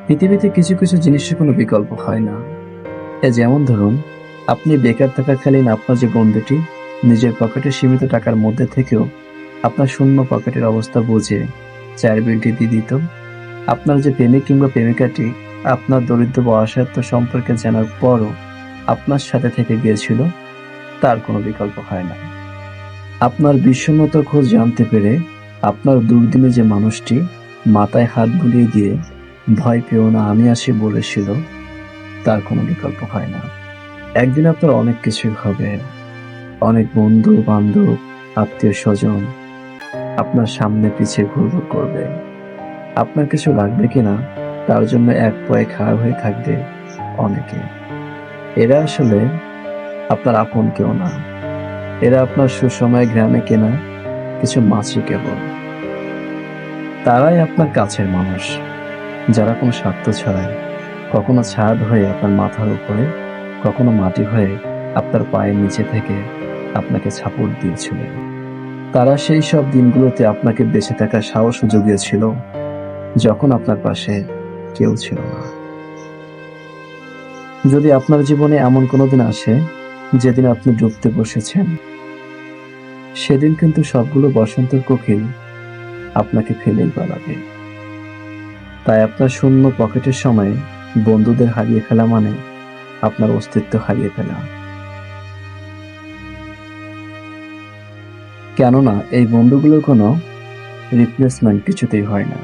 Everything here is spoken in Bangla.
পৃথিবীতে কিছু কিছু জিনিসের কোনো বিকল্প হয় না। যেমন ধরুন, আপনি বেকার থাকাকালীন আপনার যে বন্ধুটি নিজের পকেটে সীমিত টাকার মধ্যে থেকেও আপনার শূন্য পকেটের অবস্থা বুঝে চায়ের বিলটি দিয়ে দিত। আপনার যে প্রেমিক কিংবা প্রেমিকাটি আপনার দরিদ্র বা অসহায়ত্ব সম্পর্কে জানার পরও আপনার সাথে থেকে গিয়েছিল, তার কোনো বিকল্প হয় না। আপনার বিষণ্ণতার খোঁজ জানতে পেরে আপনার দুর্দিনে যে মানুষটি মাথায় হাত বুলিয়ে দিয়ে ভয় পেও না আমি আছি বলেছিল, তার কোনো বিকল্প হয় না। একদিন আপনার অনেক কিছুই হবে, অনেক বন্ধু বান্ধব, আত্মীয় স্বজন আপনার সামনে পিছিয়ে ঘুরঘুর করবে। আপনার কিছু লাগবে কিনা তার জন্য এক পায়ে খাড়া হয়ে থাকবে অনেকে। এরা আসলে আপনার আপন কেউ না, এরা আপনার সুসময় গ্রামে কেনা কিছু মাছি কেবল। তারাই আপনার কাছের মানুষ, যারা কোনো স্বার্থ ছাড়াই কখনো ছাদ হয়ে আপনার মাথার উপরে, কখনো মাটি হয়ে আপনার পায়ের নিচে থেকে আপনাকে সাপোর্ট দিয়েছিল। তারা সেই সব দিনগুলোতে আপনাকে বেঁচে থাকার সাহস জুগিয়েছিল যখন আপনার পাশে কেউ ছিল না। যদি আপনার জীবনে এমন কোনো দিন আসে যেদিন আপনি ডুবতে বসেছেন, সেদিন কিন্তু সবগুলো বসন্তের কোকিল আপনাকে ফেলেই পালাবে। তাই আপনার শূন্য পকেটের সময় বন্ধুদের হারিয়ে ফেলা মানে আপনার অস্তিত্ব হারিয়ে ফেলা। কেননা এই বন্ধুগুলোর কোনো রিপ্লেসমেন্ট কিছুতেই হয় না।